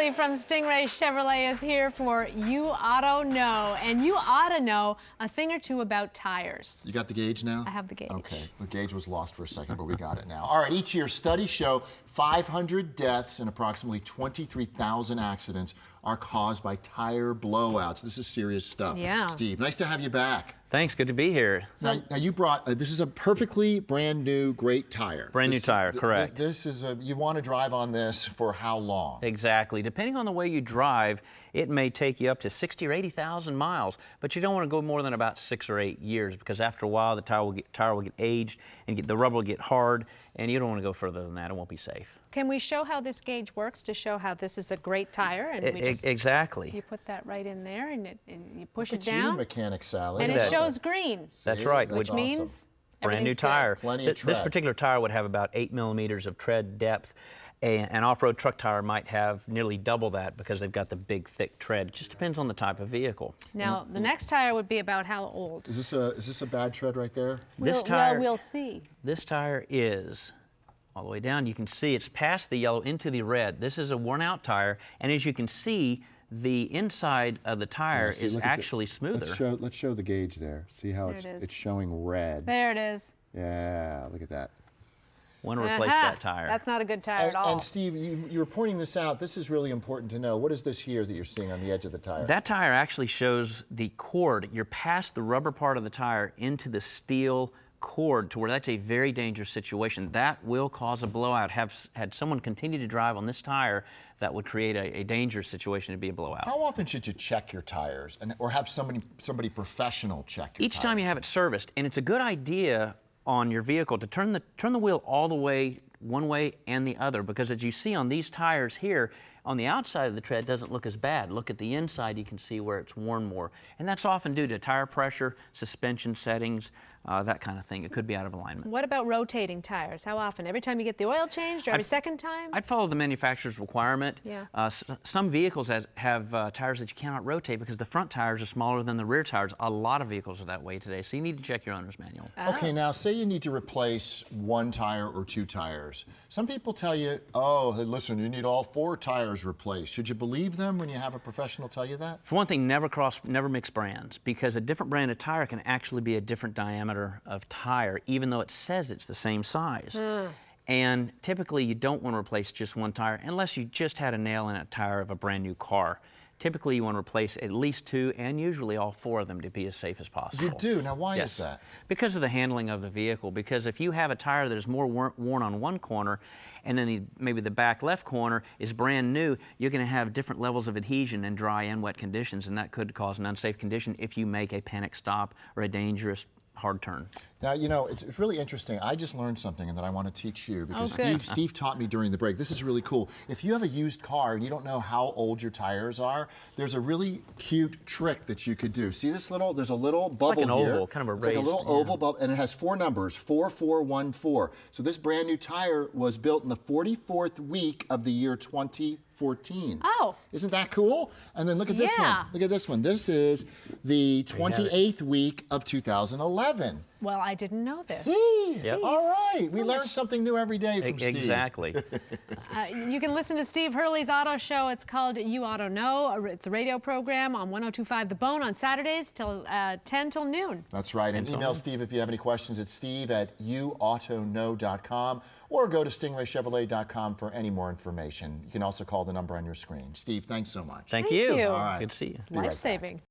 Hurley from Stingray Chevrolet is here for You Auto Know. And you ought to know a thing or two about tires. You got the gauge now? I have the gauge. Okay, the gauge was lost for a second, but we got it now. All right, each year studies show 500 deaths and approximately 23,000 accidents are caused by tire blowouts. This is serious stuff. Yeah. Steve, nice to have you back. Thanks, good to be here. Now you brought, this is a perfectly brand new, great tire. Brand new tire, correct. This is you want to drive on this for how long? Exactly. Depending on the way you drive, it may take you up to 60 or 80,000 miles, but you don't want to go more than about 6 or 8 years because after a while the tire will get aged and the rubber will get hard, and you don't want to go further than that. It won't be safe. Can we show how this gauge works to show how this is a great tire? And we just, exactly. You put that right in there and you push Look it at down. you, Mechanic Sally. And it shows green. That's right. Which awesome. means brand new everything's tire. good. Plenty of tread. This particular tire would have about 8 millimeters of tread depth. An off-road truck tire might have nearly double that because they've got the big, thick tread. It just depends on the type of vehicle. Now, the next tire would be about how old? Is this a bad tread right there? We'll see. This tire is all the way down. You can see it's past the yellow into the red. This is a worn-out tire, and as you can see, the inside of the tire is actually smoother. Let's show the gauge there. See how it's showing red. There it is. Yeah, look at that. Want to replace that tire. That's not a good tire at all. And Steve, you were pointing this out. This is really important to know. What is this here that you're seeing on the edge of the tire? That tire actually shows the cord. You're past the rubber part of the tire into the steel cord to where that's a very dangerous situation. That will cause a blowout. Had someone continue to drive on this tire, that would create a dangerous situation to be a blowout. How often should you check your tires or have somebody professional check your Each tires? time you have it serviced, and it's a good idea on your vehicle to turn the wheel all the way one way and the other, because as you see on these tires here, on the outside of the tread doesn't look as bad. Look at the inside, you can see where it's worn more. And that's often due to tire pressure, suspension settings, that kind of thing. It could be out of alignment. What about rotating tires? How often? Every time you get the oil changed or every second time? I'd follow the manufacturer's requirement. Yeah. Some vehicles have tires that you cannot rotate because the front tires are smaller than the rear tires. A lot of vehicles are that way today, so you need to check your owner's manual. Okay, now say you need to replace one tire or two tires. Some people tell you, oh, hey, listen, you need all 4 tires replaced. Should you believe them when you have a professional tell you that? For one thing, never mix brands, because a different brand of tire can actually be a different diameter of tire, even though it says it's the same size. And typically you don't want to replace just one tire unless you just had a nail in a tire of a brand new car. Typically you want to replace at least 2 and usually all 4 of them to be as safe as possible. You do? Now why is that? Because of the handling of the vehicle. Because if you have a tire that is more worn on one corner and then maybe the back left corner is brand new, you're going to have different levels of adhesion in dry and wet conditions, and that could cause an unsafe condition if you make a panic stop or a dangerous hard turn. Now, you know, it's really interesting. I just learned something and that I want to teach you because Steve taught me during the break. This is really cool. If you have a used car and you don't know how old your tires are, there's a really cute trick that you could do. See this there's a little bubble like an here. oval, kind of a raised. It's like a little oval bubble, and it has 4 numbers, 4414. So this brand new tire was built in the 44th week of the year 2014. Oh. Isn't that cool? And then look at this one. Look at this one. This is the 28th week of 2011. Well, I didn't know this. See? Yep. All right. We learn something new every day from Steve. Exactly. You can listen to Steve Hurley's auto show. It's called You Auto Know. It's a radio program on 102.5 The Bone on Saturdays till 10 till noon. That's right. And email Steve if you have any questions at steve@youautoknow.com or go to stingraychevrolet.com for any more information. You can also call the number on your screen. Steve, thanks so much. Thank you. you. All right. Good to see you. Life-saving.